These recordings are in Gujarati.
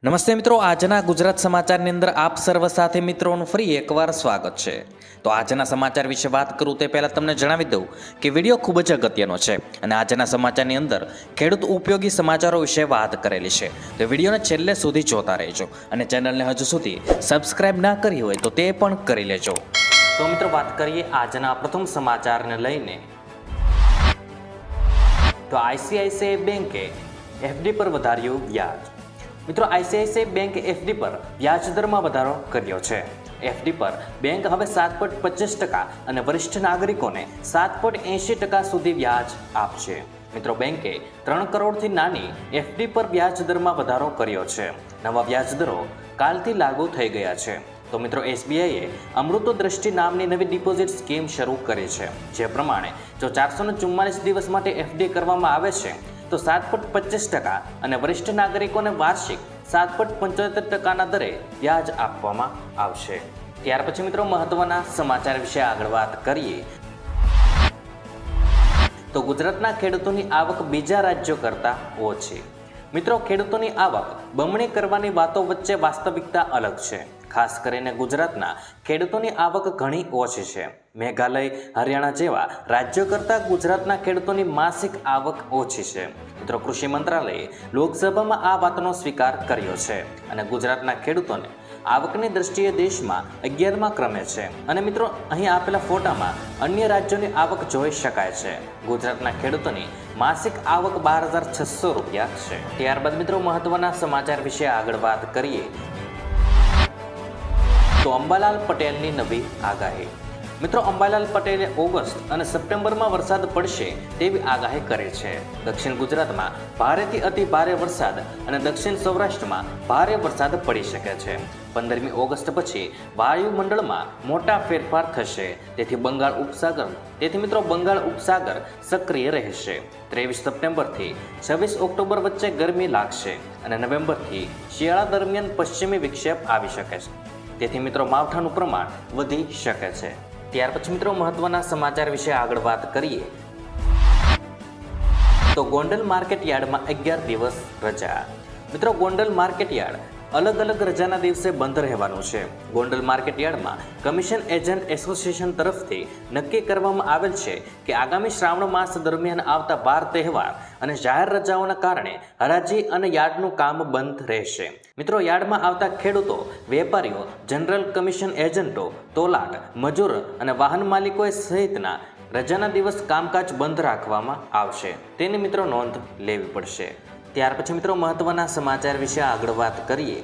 નમસ્તે મિત્રો, આજના ગુજરાત સમાચારની અંદર આપ સર્વ સાથે મિત્રોનું ફરી એકવાર સ્વાગત છે. તો આજના સમાચાર વિશે વાત કરું તે પહેલાં તમને જણાવી દઉં કે વિડીયો ખૂબ જ અગત્યનો છે અને આજના સમાચારની અંદર ખેડૂત ઉપયોગી સમાચારો વિશે વાત કરેલી છે. તો વિડીયોને છેલ્લે સુધી જોતા રહેજો અને ચેનલને હજુ સુધી સબસ્ક્રાઇબ ના કરી હોય તો તે પણ કરી લેજો. તો મિત્રો વાત કરીએ આજના પ્રથમ સમાચારને લઈને. તો આઈસીઆઈસીઆઈ બેંકે એફડી પર વધાર્યું વ્યાજ. મિત્રો, આઈસીઆઈસીઆઈ બેંક એફડી પર વ્યાજ દરમાં વધારો કર્યો છે. એફડી પર બેંક હવે 7.25% અને વરિષ્ઠ નાગરિકોને 7.80% સુધી વ્યાજ આપશે. મિત્રો, બેંકે 3 કરોડથી નાની એફડી પર વ્યાજ દરમાં વધારો કર્યો છે. નવા વ્યાજ દરો કાલથી લાગુ થઈ ગયા છે. તો મિત્રો, એસબીઆઈએ અમૃતો દ્રષ્ટિ નામની નવી ડિપોઝિટ સ્કીમ શરૂ કરી છે. જે પ્રમાણે જો 444 દિવસ માટે એફડી કરવામાં આવે છે તો 7.25% અને વરિષ્ઠ નાગરિકોને વાર્ષિક 7.75%ના દરે વ્યાજ આપવામાં આવશે. ત્યાર પછી મિત્રો, મહત્વના સમાચાર વિશે આગળ વાત કરીએ. તો ગુજરાતના ખેડૂતોની આવક બીજા રાજ્યો કરતાં ઓછી. મિત્રો, ખેડૂતોની આવક બમણી કરવાની વાતો વચ્ચે વાસ્તવિકતા અલગ છે. ખાસ કરીને ગુજરાતના ખેડૂતોની આવક ઘણી ઓછી છે. મેઘાલય, હરિયાણા જેવા રાજ્યો કરતાં ગુજરાતના ખેડૂતોની માસિક આવક ઓછી છે. મિત્રો, કૃષિ મંત્રાલયે લોકસભામાં આ વાતનો સ્વીકાર કર્યો છે અને ગુજરાતના ખેડૂતોને આવકની દ્રષ્ટિએ દેશમાં 11મા ક્રમે છે. અને મિત્રો, અહીં આપેલા ફોટામાં અન્ય રાજ્યોની આવક જોઈ શકાય છે. ગુજરાતના ખેડૂતોની માસિક આવક 12,600 રૂપિયા છે. ત્યારબાદ મિત્રો, મહત્વના સમાચાર વિશે આગળ વાત કરીએ. તો અંબાલાલ પટેલની નવી આગાહી. મિત્રો, અંબાલાલ પટેલે ઓગસ્ટ અને સપ્ટેમ્બરમાં વરસાદ પડશે તેવી આગાહી કરી છે. દક્ષિણ ગુજરાતમાં ભારેથી અતિ ભારે વરસાદ અને દક્ષિણ સૌરાષ્ટ્રમાં ભારે વરસાદ પડી શકે છે. 15મી ઓગસ્ટ પછી વાયુમંડળમાં મોટા ફેરફાર થશે. તેથી બંગાળ ઉપસાગર સક્રિય રહેશે. 23 સપ્ટેમ્બરથી 26 ઓક્ટોબર વચ્ચે ગરમી લાગશે અને નવેમ્બરથી શિયાળા દરમિયાન પશ્ચિમી વિક્ષેપ આવી શકે છે. તેથી મિત્રો, માવઠાનું પ્રમાણ વધી શકે છે. ત્યાર પછી મિત્રો, મહત્વના સમાચાર વિશે આગળ વાત કરીએ. તો ગોંડલ માર્કેટ યાર્ડમાં 11 દિવસ રજા. મિત્રો, ગોંડલ માર્કેટ યાર્ડ અલગ અલગ રજાના દિવસે બંધ રહેવાનું છે. ગોંડલ માર્કેટ યાર્ડમાં કમિશન એજન્ટ એસોસિએશન તરફથી નક્કી કરવામાં આવેલ છે કે આગામી શ્રાવણ માસ દરમિયાન આવતા વાર તહેવાર અને જાહેર રજાઓના કારણે હરાજી અને યાર્ડનું કામ બંધ રહેશે. મિત્રો, યાર્ડમાં આવતા ખેડૂતો, વેપારીઓ, જનરલ કમિશન એજન્ટો, તોલાટ, મજૂર અને વાહન માલિકોએ સહિતના રજાના દિવસ કામકાજ બંધ રાખવામાં આવશે. તેની મિત્રો નોંધ લેવી પડશે. ત્યાર પછી મિત્રો, મહત્વના સમાચાર વિશે આગળ વાત કરીએ.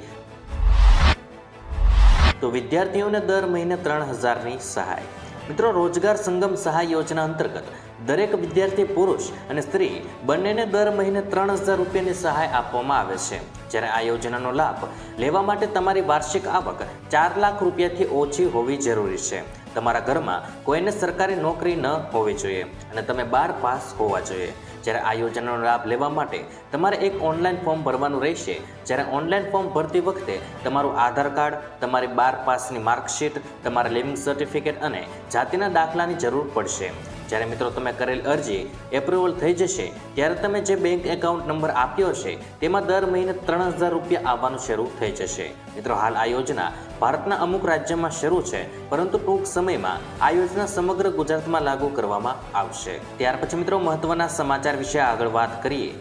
તો વિદ્યાર્થીઓને દર મહિને 3,000ની સહાય. મિત્રો, રોજગાર સંગમ સહાય યોજના અંતર્ગત દરેક વિદ્યાર્થી પુરુષ અને સ્ત્રી બંનેને દર મહિને 3,000 રૂપિયાની સહાય આપવામાં આવે છે. જ્યારે આ યોજનાનો લાભ લેવા માટે તમારી વાર્ષિક આવક 4 લાખ રૂપિયાથી ઓછી હોવી જરૂરી છે. તમારા ઘરમાં કોઈને સરકારી નોકરી ન હોવી જોઈએ અને તમે 12 પાસ હોવા જોઈએ. જ્યારે આ યોજનાનો લાભ લેવા માટે તમારે એક ઓનલાઈન ફોર્મ ભરવાનું રહેશે. જ્યારે ઓનલાઈન ફોર્મ ભરતી વખતે તમારું આધાર કાર્ડ, તમારી 12 પાસની માર્કશીટ, તમારા લિવિંગ સર્ટિફિકેટ અને જાતિના દાખલાની જરૂર પડશે. જ્યારે મિત્રો તમે કરેલ અરજી એપ્રુવલ થઈ જશે ત્યારે તમે જે બેંક એકાઉન્ટ નંબર આપ્યો છે તેમાં દર મહિને 3,000 રૂપિયા આવવાનું શરૂ થઈ જશે. મિત્રો, હાલ આ યોજના ભારતના અમુક રાજ્યમાં શરૂ છે, પરંતુ ટૂંક સમયમાં આ યોજના સમગ્ર ગુજરાતમાં લાગુ કરવામાં આવશે. ત્યાર પછી મિત્રો, મહત્વના સમાચાર વિશે આગળ વાત કરીએ.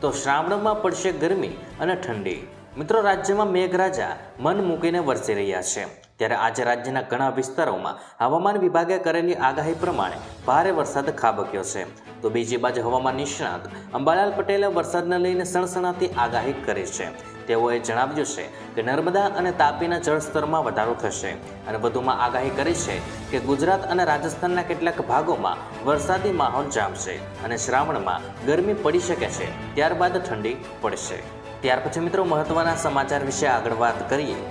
તો શ્રાવણમાં પડશે ગરમી અને ઠંડી. મિત્રો, રાજ્યમાં મેઘરાજા મન મૂકીને વરસી રહ્યા છે. ત્યારે આજે રાજ્યના ઘણા વિસ્તારોમાં હવામાન વિભાગે કરેલી આગાહી પ્રમાણે ભારે વરસાદ ખાબક્યો છે. તો બીજી બાજુ હવામાન નિષ્ણાત અંબાલાલ પટેલે વરસાદને લઈને સણસણાતી આગાહી કરી છે. તેઓએ જણાવ્યું છે કે નર્મદા અને તાપીના જળસ્તરમાં વધારો થશે અને વધુમાં આગાહી કરી છે કે ગુજરાત અને રાજસ્થાનના કેટલાક ભાગોમાં વરસાદી માહોલ જામશે અને શ્રાવણમાં ગરમી પડી શકે છે. ત્યારબાદ ઠંડી પડશે. ત્યાર પછી મિત્રો, મહત્વના સમાચાર વિશે આગળ વાત કરીએ.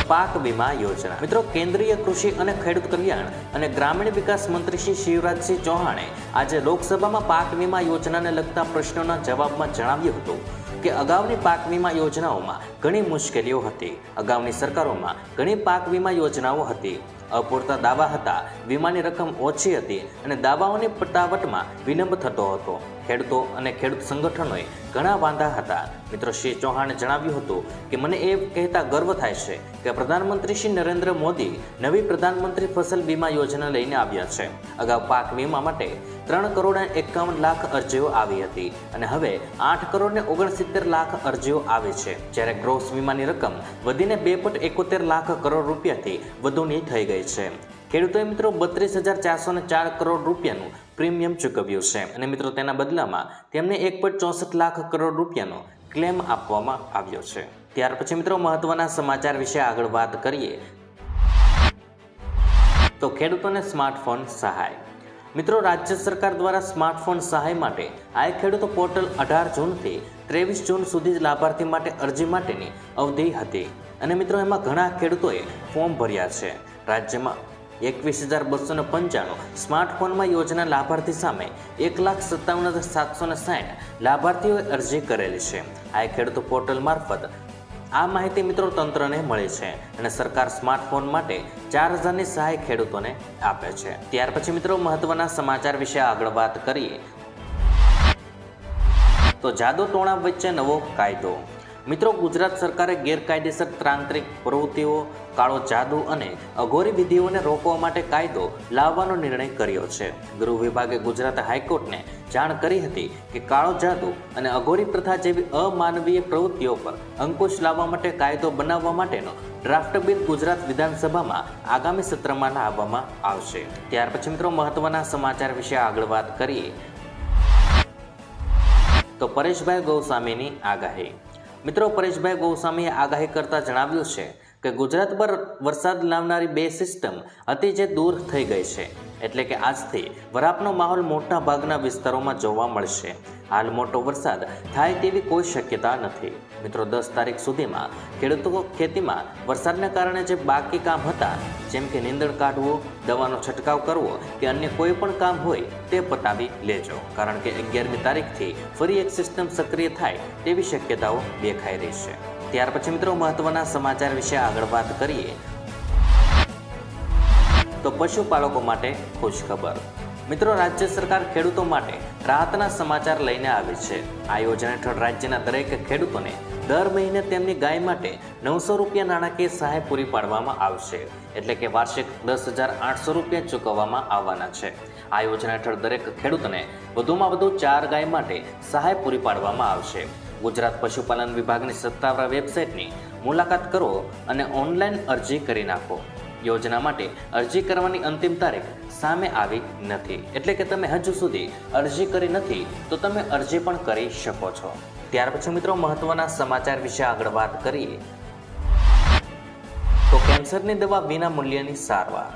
પાક વીમા યોજના. મિત્રો, કેન્દ્રીય કૃષિ અને ખેડૂત કલ્યાણ અને ગ્રામીણ વિકાસ મંત્રી શ્રી શિવરાજસિંહ ચૌહાણે આજે લોકસભામાં પાક વીમા યોજનાને લગતા પ્રશ્નોના જવાબમાં જણાવ્યું હતું કે અગાઉની પાક વીમા યોજનાઓમાં ઘણી મુશ્કેલીઓ હતી. અગાઉની સરકારોમાં ઘણી પાક વીમા યોજનાઓ હતી. અપૂરતા દાવા હતા, વીમાની રકમ ઓછી હતી અને દાવાઓની પટાવટમાં વિલંબ થતો હતો. ખેડૂતો અને ખેડૂત સંગઠનોએ ઘણા વાંધા હતા. મિત્રો, શ્રી ચૌહાણે જણાવ્યું હતું કે મને એ કહેતા ગર્વ થાય છે કે પ્રધાનમંત્રી શ્રી નરેન્દ્ર મોદી નવી પ્રધાનમંત્રી ફસલ વીમા યોજના લઈને આવ્યા છે. અગાઉ પાક વીમા માટે 3,51,00,000 અરજીઓ આવી હતી અને હવે 8,69,00,000 અરજીઓ આવી છે, જ્યારે ગ્રોસ વીમાની રકમ વધીને 2,71,00,000 કરોડ રૂપિયાથી વધુની થઈ ગઈ છે. ખેડૂતોએ મિત્રો 32,404 કરોડ રૂપિયાનું પ્રીમિયમ ચૂકવ્યું છે અને મિત્રો તેના બદલામાં તેમને 1,64,00,000 કરોડ રૂપિયાનો ક્લેમ આપવામાં આવ્યો છે. ત્યાર પછી મિત્રો મહત્વના સમાચાર વિશે આગળ વાત કરીએ તો ખેડૂતોને સ્માર્ટફોન સહાય. મિત્રો, રાજ્ય સરકાર દ્વારા સ્માર્ટફોન સહાય માટે આ ખેડૂતો પોર્ટલ 18 જૂનથી 23 જૂન સુધી લાભાર્થી માટે અરજી માટેની અવધિ હતી અને મિત્રો એમાં ઘણા ખેડૂતોએ ફોર્મ ભર્યા છે. રાજ્યમાં 21,295 સ્માર્ટફોનમાં યોજના લાભાર્થી સામે 1,57,760 લાભાર્થીઓએ અરજી કરેલી છે. આ ખેડૂતો પોર્ટલ મારફત આ માહિતી મિત્રો તંત્રને મળે છે અને સરકાર સ્માર્ટફોન માટે 4,000ની સહાય ખેડૂતોને આપે છે. ત્યાર પછી મિત્રો મહત્વના સમાચાર વિશે આગળ વાત કરીએ તો જાદુ ટોણા વચ્ચે નવો કાયદો. મિત્રો, ગુજરાત સરકારે ગેરકાયદેસર તાંત્રિક પ્રવૃત્તિઓ, કાળો જાદુ અને અઘોરી વિધિઓને રોકવા માટે કાયદો લાવવાનો નિર્ણય કર્યો છે. ગૃહ વિભાગે ગુજરાત હાઈકોર્ટને જાણ કરી હતી કે કાળો જાદુ અને અઘોરી પ્રથા જેવી અમાનવીય પ્રવૃત્તિઓ પર અંકુશ લાવવા માટે કાયદો બનાવવા માટેનો ડ્રાફ્ટ બિલ ગુજરાત વિધાનસભામાં આગામી સત્રમાં લાવવામાં આવશે. ત્યાર પછી મિત્રો મહત્વના સમાચાર વિશે આગળ વાત કરીએ તો પરેશભાઈ ગોસ્વામીની આગાહી. મિત્રો, પરેશભાઈ ગોસ્વામીએ આગાહી કરતા જણાવ્યું છે કે ગુજરાત પર વરસાદ લાવનારી 2 સિસ્ટમ હતી જે દૂર થઈ ગઈ છે, એટલે કે આજથી વરાપનો માહોલ મોટા ભાગના વિસ્તારોમાં જોવા મળશે. હાલ મોટો વરસાદ થાય તેવી કોઈ શક્યતા નથી. મિત્રો, 10 તારીખ સુધીમાં ખેડૂતો ખેતીમાં વરસાદને કારણે જે બાકી કામ હતા, જેમ કે નીંદણ કાઢવું, દવાનો છંટકાવ કરવો કે અન્ય કોઈ પણ કામ હોય તે પતાવી લેજો, કારણ કે 11મી તારીખથી ફરી એક સિસ્ટમ સક્રિય થાય તેવી શક્યતાઓ દેખાઈ રહી છે. ત્યાર પછી મિત્રો મહત્વના સમાચાર વિશે આગળ વાત કરીએ તો પશુપાલકો માટે ખુશખબર. મિત્રો, રાજ્ય સરકાર ખેડૂતો માટે રાહતના સમાચાર લઈને આવી છે. આ યોજના હેઠળ રાજ્યના દરેક ખેડૂતોને દર મહિને તેમની ગાય માટે 900 રૂપિયા નાણાકીય સહાય પૂરી પાડવામાં આવશે, એટલે કે વાર્ષિક 10,800 રૂપિયા ચૂકવવામાં આવવાના છે. આ યોજના હેઠળ દરેક ખેડૂતોને વધુમાં વધુ 4 ગાય માટે સહાય પૂરી પાડવામાં આવશે. ગુજરાત પશુપાલન વિભાગની સત્તાવાર વેબસાઇટની મુલાકાત કરો અને ઓનલાઈન અરજી કરી નાખો. યોજના માટે અરજી કરવાની અંતિમ તારીખ સામે આવી નથી, એટલે કે તમે હજુ સુધી અરજી કરી નથી તો તમે અરજી પણ કરી શકો છો. ત્યાર પછી મિત્રો મહત્વના સમાચાર વિશે આગળ વાત કરીએ તો કેન્સરની દવા વિના મૂલ્યની સારવાર.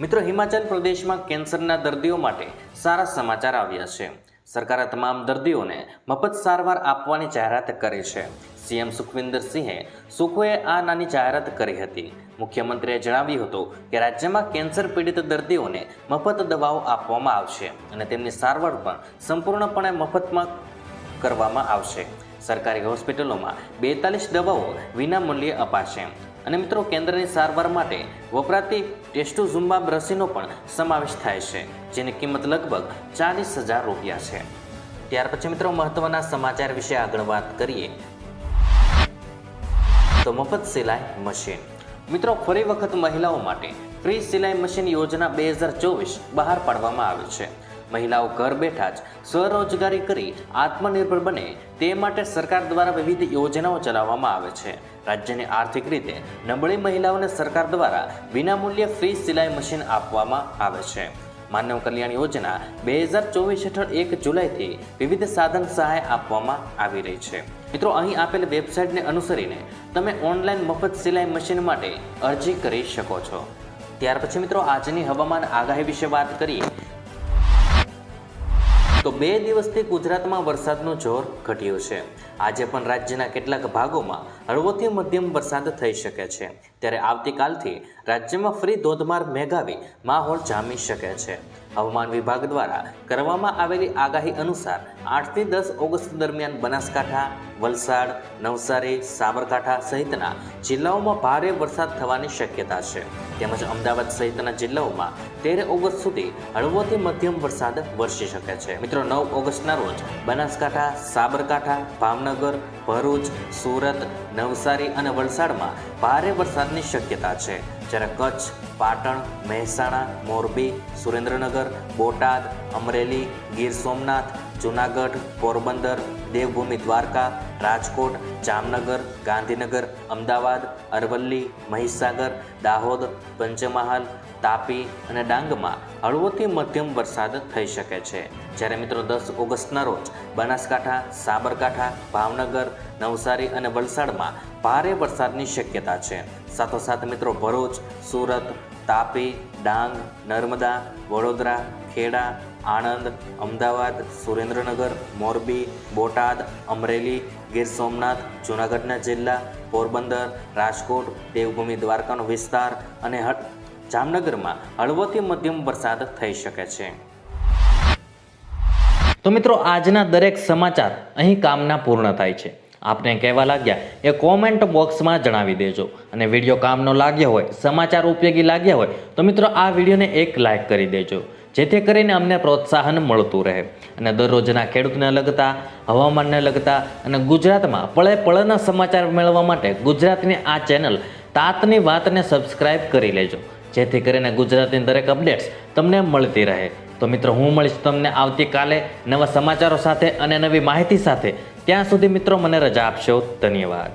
મિત્રો, હિમાચલ પ્રદેશમાં કેન્સરના દર્દીઓ માટે સારા સમાચાર આવ્યા છે. સરકારે તમામ દર્દીઓને મફત સારવાર આપવાની જાહેરાત કરી છે. સીએમ સુખવિન્દર સુખોએ આ નાની જાહેરાત કરી હતી. મુખ્યમંત્રીએ જણાવ્યું હતું કે રાજ્યમાં કેન્સર પીડિત દર્દીઓને મફત દવાઓ આપવામાં આવશે અને તેમની સારવાર પણ સંપૂર્ણપણે મફતમાં કરવામાં આવશે. સરકારી હોસ્પિટલોમાં 42 દવાઓ વિના મૂલ્યે અપાશે અને મિત્રો કેન્દ્રની સારવાર માટે વપરાતી ટેસ્ટુઝુમ્માબ રસીનો પણ સમાવેશ થાય છે, જેની કિંમત લગભગ 40,000 રૂપિયા છે. ત્યાર પછી મિત્રો મહત્વના સમાચાર વિશે આગળ વાત કરીએ તો મફત સિલાઈ મશીન. મિત્રો, ફરી વખત મહિલાઓ માટે ફ્રી સિલાઈ મશીન યોજના 2024 બહાર પાડવામાં આવી છે. મહિલાઓ ઘર બેઠા જ સ્વરોજગારી કરી આત્મનિર્ભર બને તે માટે સરકાર દ્વારા વિવિધ યોજનાઓ ચલાવવામાં આવે છે. રાજ્યની આર્થિક રીતે નબળી મહિલાઓને સરકાર દ્વારા વિનામૂલ્યે ફ્રી સિલાઈ મશીન આપવામાં આવે છે. માનવ કલ્યાણ યોજના 2024 હેઠળ 1 જુલાઈથી વિવિધ સાધન સહાય આપવામાં આવી રહી છે. મિત્રો, અહીં આપેલ વેબસાઇટને અનુસરીને તમે ઓનલાઈન મફત સિલાઈ મશીન માટે અરજી કરી શકો છો. ત્યાર પછી મિત્રો આજની હવામાન આગાહી વિશે વાત કરીએ તો 2 દિવસથી ગુજરાતમાં વરસાદનું જોર ઘટ્યું છે. આજે પણ રાજ્યના કેટલાક ભાગોમાં હળવોથી મધ્યમ વરસાદ થઈ શકે છે, ત્યારે આવતીકાલથી રાજ્યમાં ફરી ધોધમાર મેઘાવી માહોલ જામી શકે છે. હવામાન વિભાગ દ્વારા કરવામાં આવેલી આગાહી અનુસાર 8 થી 10 ઓગસ્ટ દરમિયાન બનાસકાંઠા, વલસાડ, નવસારી, સાબરકાંઠા સહિતના જિલ્લાઓમાં ભારે વરસાદ થવાની શક્યતા છે. તેમજ અમદાવાદ સહિતના જિલ્લાઓમાં 13 ઓગસ્ટ સુધી હળવોથી મધ્યમ વરસાદ વરસી શકે છે. મિત્રો 9 ઓગસ્ટના રોજ બનાસકાંઠા, સાબરકાંઠા, ભાવનગર, ભરૂચ, સુરત, નવસારી અને વલસાડમાં ભારે વરસાદની શક્યતા છે. જ્યારે કચ્છ, પાટણ, મહેસાણા, મોરબી, સુરેન્દ્રનગર, બોટાદ, અમરેલી, ગીર સોમનાથ, જૂનાગઢ, પોરબંદર, દેવભૂમિ દ્વારકા, રાજકોટ, જામનગર, ગાંધીનગર, અમદાવાદ, અરવલ્લી, મહીસાગર, દાહોદ, પંચમહાલ, તાપી અને ડાંગમાં હળવોથી મધ્યમ વરસાદ થઈ શકે છે. જ્યારે મિત્રો 10 ઓગસ્ટના રોજ બનાસકાંઠા, સાબરકાંઠા, ભાવનગર, નવસારી અને વલસાડમાં ભારે વરસાદની શક્યતા છે. સાથોસાથ મિત્રો ભરૂચ, સુરત, તાપી, ડાંગ, નર્મદા, વડોદરા, ખેડા, આણંદ, અમદાવાદ, સુરેન્દ્રનગર, મોરબી, બોટાદ, અમરેલી, ગીર સોમનાથ, જૂનાગઢના જિલ્લા, પોરબંદર, રાજકોટ, દેવભૂમિ દ્વારકાનો વિસ્તાર અને જામનગરમાં હળવોથી મધ્યમ વરસાદ થઈ શકે છે. તો મિત્રો આજના દરેક સમાચાર અહીં કામના પૂર્ણ થાય છે. આપને કહેવા લાગ્યા એ કોમેન્ટ બોક્સમાં જણાવી દેજો. અને વિડીયો કામનો લાગ્યો હોય, સમાચાર ઉપયોગી લાગ્યા હોય તો મિત્રો આ વિડીયોને એક લાઇક કરી દેજો, જેથી કરીને અમને પ્રોત્સાહન મળતું રહે અને દરરોજના ખેડૂતને લગતા, હવામાનને લગતા અને ગુજરાતમાં પળે પળના સમાચાર મેળવવા માટે ગુજરાતની આ ચેનલ તાતની વાતને સબસ્ક્રાઇબ કરી લેજો, જેથી કરીને ગુજરાતની દરેક અપડેટ્સ તમને મળતી રહે. તો મિત્રો હું મળીશ તમને આવતીકાલે નવા સમાચારો સાથે અને નવી માહિતી સાથે. ત્યાં સુધી મિત્રો મને રજા આપશો. ધન્યવાદ.